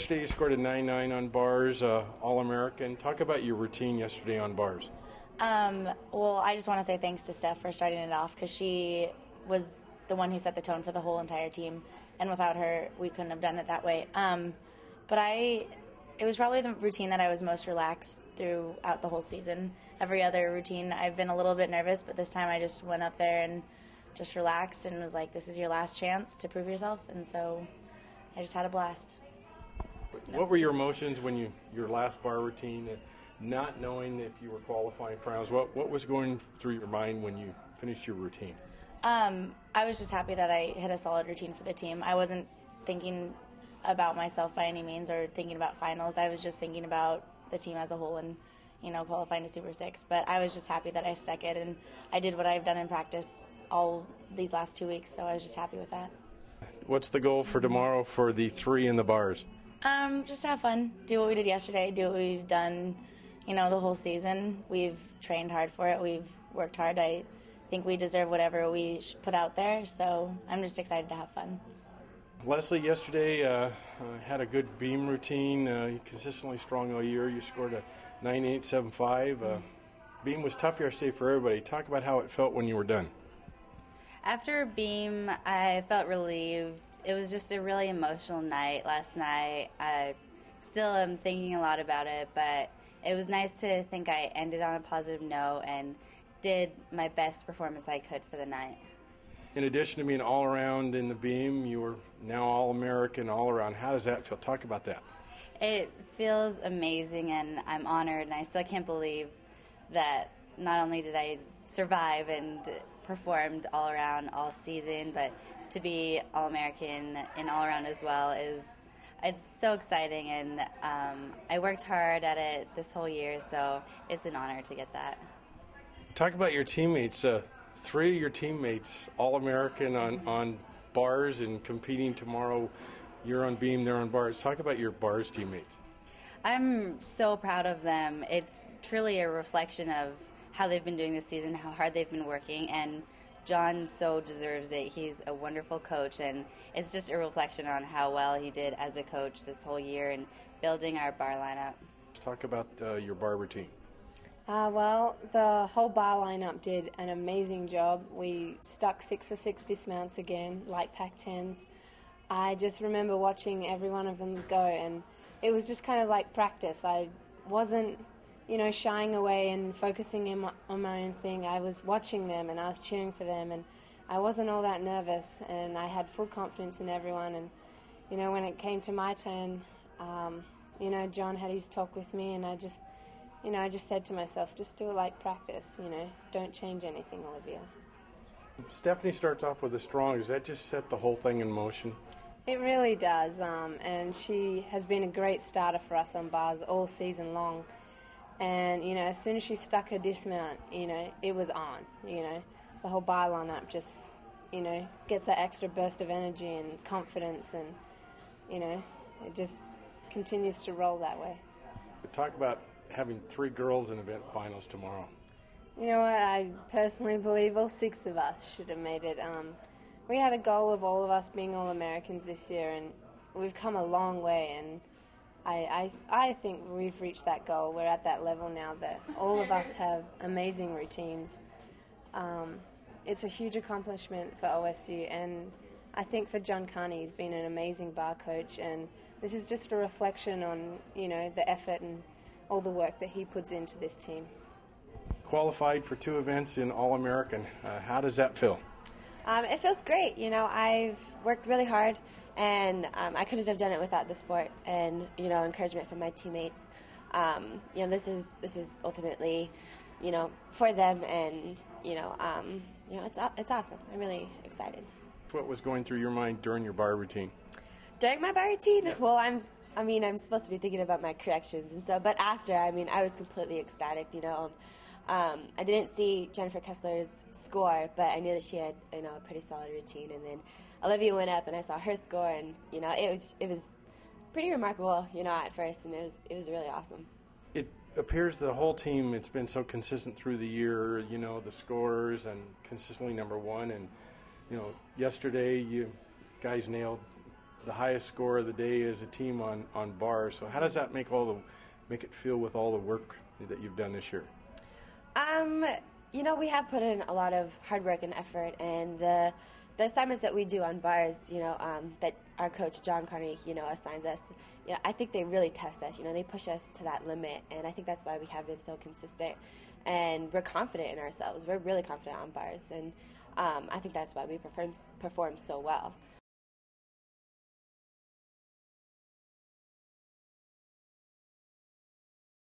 Yesterday you scored a 9.9 on bars, All-American. Talk about your routine yesterday on bars. Well, I just want to say thanks to Steph for starting it off because she was the one who set the tone for the whole entire team, and without her, we couldn't have done it that way. It was probably the routine that I was most relaxed throughout the whole season. Every other routine, I've been a little bit nervous, but this time I just went up there and just relaxed and was like, this is your last chance to prove yourself, and so I just had a blast. What were your emotions when your last bar routine, not knowing if you were qualifying for finals? What was going through your mind when you finished your routine? I was just happy that I hit a solid routine for the team. I wasn't thinking about myself by any means or thinking about finals. I was just thinking about the team as a whole and, qualifying to Super 6. But I was just happy that I stuck it, and I did what I've done in practice all these last 2 weeks, so I was just happy with that. What's the goal for tomorrow for the 3 in the bars? Just have fun, do what we did yesterday, do what we've done, the whole season. We've trained hard for it. We've worked hard. I think we deserve whatever we put out there, so I'm just excited to have fun. Leslie, yesterday had a good beam routine. You're consistently strong all year. You scored a 9.875. Beam was tough yesterday for everybody. Talk about how it felt when you were done. After beam, I felt relieved. It was just a really emotional night last night. I still am thinking a lot about it, but it was nice to think I ended on a positive note and did my best performance I could for the night. In addition to being all-around in the beam, you were now All-American all-around. How does that feel? Talk about that. It feels amazing, and I'm honored, and I still can't believe that not only did I survive and performed all-around all season, but to be All-American and all-around as well it's so exciting, and I worked hard at it this whole year, so it's an honor to get that. Talk about your teammates. 3 of your teammates, All-American on bars and competing tomorrow. You're on beam, they're on bars. Talk about your bars teammates. I'm so proud of them. It's truly a reflection of how they've been doing this season, how hard they've been working, and John so deserves it. He's a wonderful coach, and it's just a reflection on how well he did as a coach this whole year and building our bar lineup. Talk about your bar routine. Well, the whole bar lineup did an amazing job. We stuck 6 for 6 dismounts again, like Pac-10s. I just remember watching every one of them go, and it was just kind of like practice. I wasn't, shying away and focusing on my own thing. I was watching them, and I was cheering for them, and I wasn't all that nervous, and I had full confidence in everyone. And, when it came to my turn, John had his talk with me, and I just said to myself, just do it like practice, don't change anything, Olivia. Stephanie starts off with a strong. Does that just set the whole thing in motion? It really does, and she has been a great starter for us on bars all season long. And, as soon as she stuck her dismount, it was on, The whole bar lineup just, gets that extra burst of energy and confidence, and, it just continues to roll that way. Talk about having 3 girls in event finals tomorrow. You know what, I personally believe all 6 of us should have made it. We had a goal of all of us being All-Americans this year, and we've come a long way, and I think we've reached that goal. We're at that level now that all of us have amazing routines. It's a huge accomplishment for OSU, and I think for John Carney, he's been an amazing bar coach, and this is just a reflection on, the effort and all the work that he puts into this team. Qualified for 2 events in All-American. How does that feel? It feels great. I've worked really hard, and I couldn't have done it without the sport and, encouragement from my teammates. This is ultimately, for them, and, it's awesome. I'm really excited. What was going through your mind during your bar routine? During my bar routine? Yeah. Well, I'm supposed to be thinking about my corrections and so, but after, I was completely ecstatic, I didn't see Jennifer Kesler's score, but I knew that she had, a pretty solid routine, and then Olivia went up and I saw her score, and, it was pretty remarkable, at first, and it was really awesome. It appears the whole team, it's been so consistent through the year, the scores, and consistently number 1, and, yesterday you guys nailed the highest score of the day as a team on bars. So how does that make it feel with all the work that you've done this year? We have put in a lot of hard work and effort, and the assignments that we do on bars, that our coach John Connery, assigns us, I think they really test us. They push us to that limit, and I think that's why we have been so consistent, and we're confident in ourselves. We're really confident on bars, and I think that's why we perform so well.